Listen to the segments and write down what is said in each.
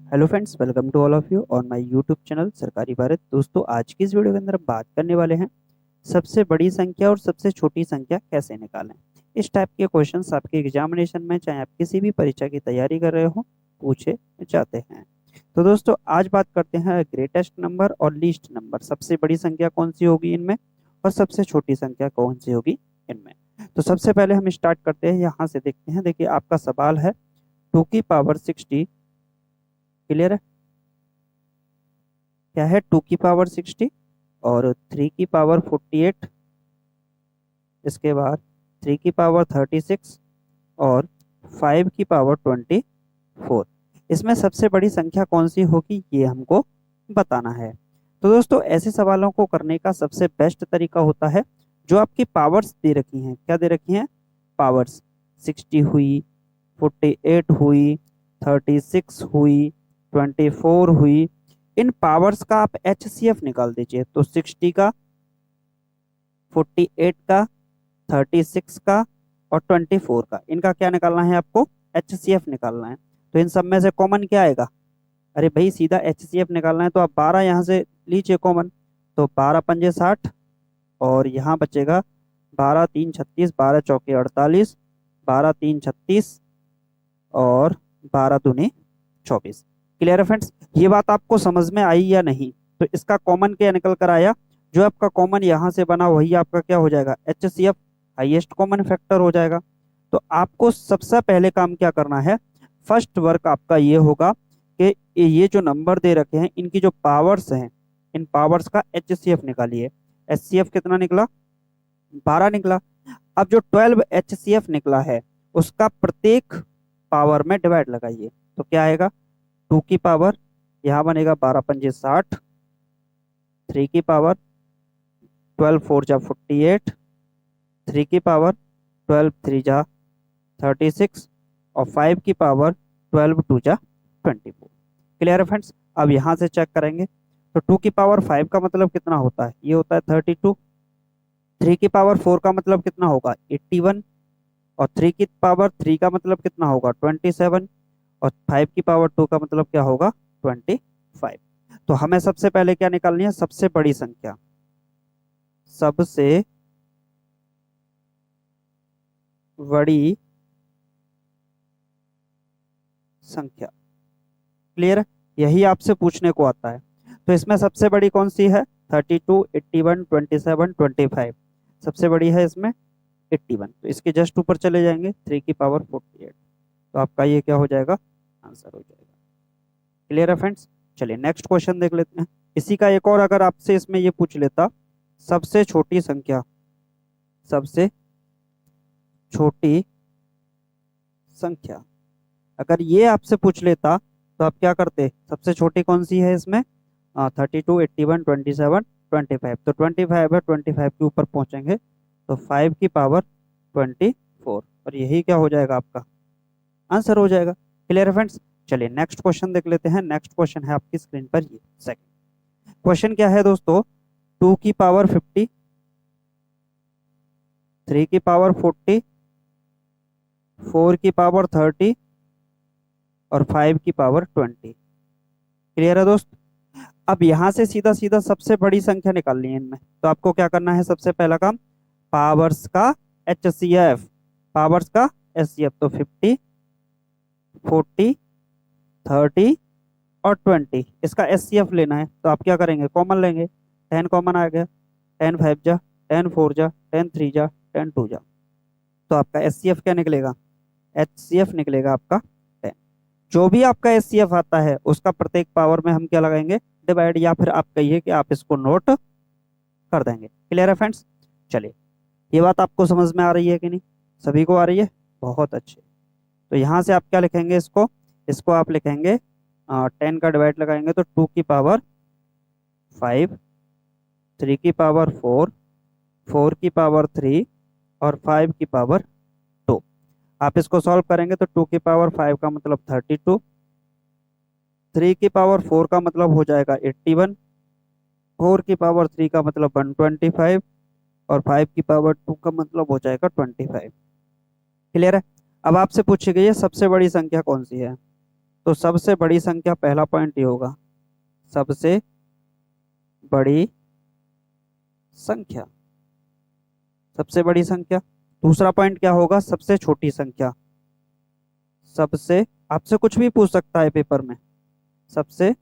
Hello friends, welcome to all of you on my YouTube channel Sarkari Bharat. दोस्तों, आज की इस वीडियो के अंदर हम बात करने वाले हैं सबसे बड़ी संख्या और सबसे छोटी संख्या कैसे निकालें। इस टाइप के क्वेश्चंस आपके एग्जामिनेशन में, चाहे आप किसी भी परीक्षा की तैयारी कर रहे हो, पूछे जाते हैं। तो दोस्तों, आज बात करते हैं ग्रेटेस्ट नंबर और लीस्ट नंबर। सबसे बड़ी संख्या कौन सी होगी इनमें और सबसे छोटी संख्या कौन सी होगी इनमें। तो सबसे पहले हम स्टार्ट करते हैं, यहाँ से देखते हैं। देखिए, आपका सवाल है 2 की पावर 60। क्लियर है? क्या है? 2 की पावर 60 और 3 की पावर 48, इसके बाद 3 की पावर 36 और 5 की पावर 24। इसमें सबसे बड़ी संख्या कौन सी होगी, ये हमको बताना है। तो दोस्तों, ऐसे सवालों को करने का सबसे बेस्ट तरीका होता है, जो आपकी पावर्स दे रखी हैं। क्या दे रखी हैं? पावर्स। 60 हुई, 48 हुई, 36 हुई, 24 हुई। इन पावर्स का आप HCF निकाल दीजिए। तो 60 का, 48 का, 36 का और 24 का, इनका क्या निकालना है आपको? HCF निकालना है। तो इन सब में से कॉमन क्या आएगा? अरे भाई, सीधा HCF निकालना है तो आप 12 यहाँ से लीजिए कॉमन। तो 12 पंजे 60 और यहाँ बचेगा 12 3 36, 12 चौके 48, 12 3 36 और 12 दूनी 24। क्लियर है फ्रेंड्स? ये बात आपको समझ में आई या नहीं? तो इसका कॉमन क्या निकल कर आया? जो आपका कॉमन यहाँ से बना वही आपका क्या हो जाएगा? HCF, हाईएस्ट कॉमन फैक्टर हो जाएगा। तो आपको सबसे पहले काम क्या करना है? फर्स्ट वर्क आपका ये होगा कि ये जो नंबर दे रखे हैं, इनकी जो पावर्स हैं, इन पावर्स का HCF निकालिए। HCF कितना निकला? 12 निकला। अब जो 12 HCF निकला है, उसका प्रत्येक पावर में डिवाइड लगाइए। तो क्या आएगा? 2 की पावर, यहाँ बनेगा 12 पंजे 60, 3 की पावर 12 4 जा 48, 3 की पावर 12 3 जा 36 और 5 की पावर 12 2 जा 24। क्लियर है फ्रेंड्स? अब यहाँ से चेक करेंगे तो 2 की पावर 5 का मतलब कितना होता है? ये होता है 32। 3 की पावर 4 का मतलब कितना होगा? 81। और 3 की पावर 3 का मतलब कितना होगा? 27। और 5 की पावर 2 का मतलब क्या होगा? 25। तो हमें सबसे पहले क्या निकालनी है? सबसे बड़ी संख्या। सबसे बड़ी संख्या। क्लियर है? यही आपसे पूछने को आता है। तो इसमें सबसे बड़ी कौन सी है? 32, 81, 27, 25। सबसे बड़ी है इसमें 81। तो इसके जस्ट ऊपर चले जाएंगे, 3 की पावर 48। तो आपका ये क्या हो जाएगा? आंसर हो जाएगा। क्लियर है फ्रेंड्स? चलिए नेक्स्ट क्वेश्चन देख लेते हैं। इसी का एक और अगर आपसे इसमें ये पूछ लेता, सबसे छोटी संख्या। सबसे छोटी संख्या अगर ये आपसे पूछ लेता, तो आप क्या करते? सबसे छोटी कौन सी है इसमें? 32, 81, 27, 25। तो 25 है, 25 के ऊपर पहुंचेंगे तो 5 की पावर 24 और यही क्या हो जाएगा? आपका आंसर हो जाएगा। क्लियर है फ्रेंड्स? चलिए नेक्स्ट क्वेश्चन देख लेते हैं। नेक्स्ट क्वेश्चन है आपकी स्क्रीन पर, ये सेकंड क्वेश्चन क्या है दोस्तों? 2 की पावर 50, 3 की पावर 40, 4 की पावर 30 और 5 की पावर 20। क्लियर है दोस्त? अब यहां से सीधा सीधा सबसे बड़ी संख्या निकालनी है इनमें। तो आपको क्या करना है? सबसे पहला काम, पावर्स का HCF। पावर्स का HCF। तो 50, 40, 30 और 20, इसका HCF लेना है। तो आप क्या करेंगे? कॉमन लेंगे। 10 कॉमन आ गया। 10 5 जा, 10 4 जा, 10 3 जा, 10 2 जा। तो आपका HCF क्या निकलेगा? HCF निकलेगा आपका 10। जो भी आपका HCF आता है, उसका प्रत्येक पावर में हम क्या लगाएंगे? डिवाइड, या फिर आप कहिए कि आप इसको नोट कर देंगे। क्लियर है फ्रेंड्स? चलिए, ये बात आपको समझ में आ रही है कि नहीं? सभी को आ रही है? बहुत अच्छे। तो यहाँ से आप क्या लिखेंगे? इसको इसको आप लिखेंगे 10 का डिवाइड लगाएंगे तो 2 की पावर 5, 3 की पावर 4, 4 की पावर 3 और 5 की पावर 2। आप इसको सॉल्व करेंगे तो 2 की पावर 5 का मतलब 32, 3 की पावर 4 का मतलब हो जाएगा 81, 4 की पावर 3 का मतलब 125 और 5 की पावर 2 का मतलब हो जाएगा 25। क्लियर है? अब आपसे पूछी गई है सबसे बड़ी संख्या कौन सी है। तो सबसे बड़ी संख्या, पहला पॉइंट ये होगा, सबसे बड़ी संख्या, सबसे बड़ी संख्या। दूसरा पॉइंट क्या होगा, सबसे छोटी संख्या। सबसे, आपसे कुछ भी पूछ सकता है पेपर में, सबसे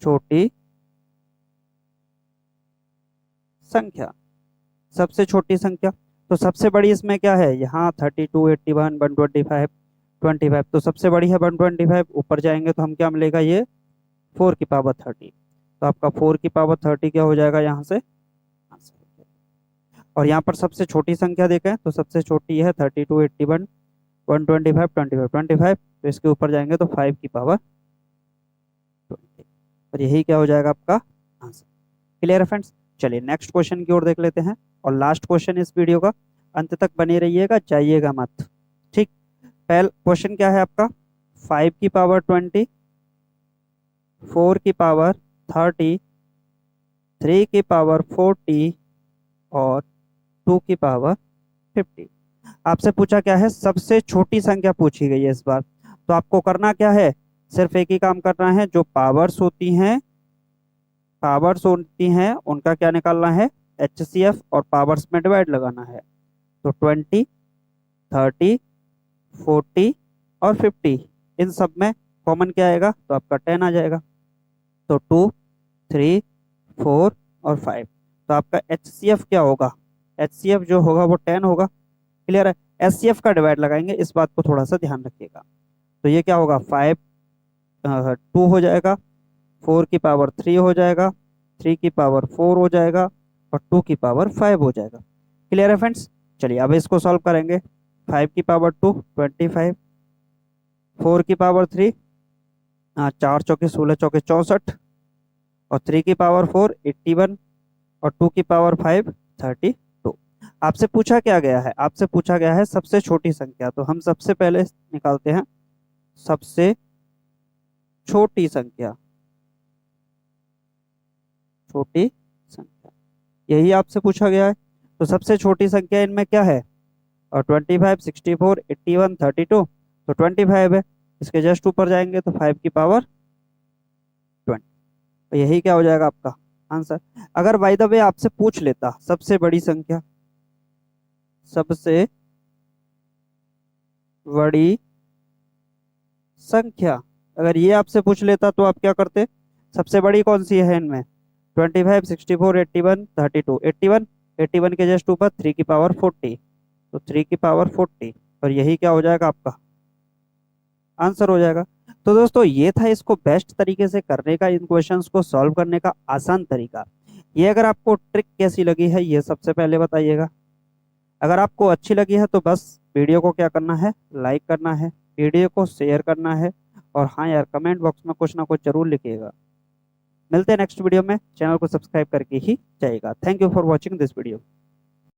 छोटी संख्या, सबसे छोटी संख्या। तो सबसे बड़ी इसमें क्या है, यहाँ 32, 81, 125, 25, तो सबसे बड़ी है 125। ऊपर जाएंगे तो हम क्या मिलेगा, ये 4⁻30। तो आपका 4⁻30 क्या हो जाएगा यहाँ से आंसर। और यहाँ पर सबसे छोटी संख्या देखें तो सबसे छोटी है 32, 81, 125, 25, 25। तो इसके ऊपर जाएंगे तो 5⁻20, और यही क्या हो जाएगा आपका आंसर। क्लियर है फ्रेंड्स। चलिए नेक्स्ट क्वेश्चन की ओर देख लेते हैं, और लास्ट क्वेश्चन इस वीडियो का, अंत तक बने रहिएगा, जाइएगा मत। ठीक, पहला क्वेश्चन क्या है आपका, 5⁻20, 4⁻30, 3⁻40 और 2⁻50। आपसे पूछा क्या है, सबसे छोटी संख्या पूछी गई है इस बार। तो आपको करना क्या है, सिर्फ एक ही काम करना है, जो पावर्स होती हैं, पावर्स होती हैं उनका क्या निकालना है, HCF, और पावर्स में डिवाइड लगाना है। तो 20, 30, 40 और 50, इन सब में कॉमन क्या आएगा, तो आपका 10 आ जाएगा। तो 2, 3, 4 और 5, तो आपका HCF क्या होगा, HCF जो होगा वो 10 होगा। क्लियर है। SCF का डिवाइड लगाएंगे, इस बात को थोड़ा सा ध्यान रखिएगा। तो ये क्या होगा, 2 हो जाएगा, 4⁻3 हो जाएगा, 3⁻4 हो जाएगा, और 2⁻5 हो जाएगा। क्लियर है फ्रेंड्स। चलिए अब इसको सॉल्व करेंगे। 5⁻2 25, 4⁻3 4 चौके 16 चौके 64, और 3⁻4 81, और 2⁻5 32। आपसे पूछा क्या गया है, आपसे पूछा गया है सबसे छोटी संख्या। तो हम सबसे पहले निकालते हैं सबसे छोटी संख्या, छोटी संख्या, यही आपसे पूछा गया है। तो सबसे छोटी संख्या इनमें क्या है, और 25, 64, 81, 32, तो 25 है। इसके जस्ट ऊपर जाएंगे तो 5⁻20, तो यही क्या हो जाएगा आपका आंसर। अगर बाय द वे आपसे पूछ लेता सबसे बड़ी संख्या, सबसे बड़ी संख्या, अगर ये आपसे पूछ लेता तो आप क्या करते, सबसे बड़ी कौन सी है इनमें, 25, 64, 81, 32, 81, 81 के जस्ट ऊपर 3⁻40, तो 3⁻40, और यही क्या हो जाएगा आपका आंसर हो जाएगा। तो दोस्तों ये था इसको बेस्ट तरीके से करने का, इन क्वेश्चंस को सॉल्व करने का आसान तरीका। ये अगर आपको ट्रिक कैसी लगी है ये सबसे पहले बताइएगा। अगर आपको अच्छी लगी है तो बस वीडियो को क्या करना है, लाइक करना है, वीडियो को शेयर करना है, और हाँ यार कमेंट बॉक्स में कुछ ना कुछ जरूर लिखिएगा। मिलते हैं नेक्स्ट वीडियो में, चैनल को सब्सक्राइब करके ही जाइएगा। Thank you for watching this video.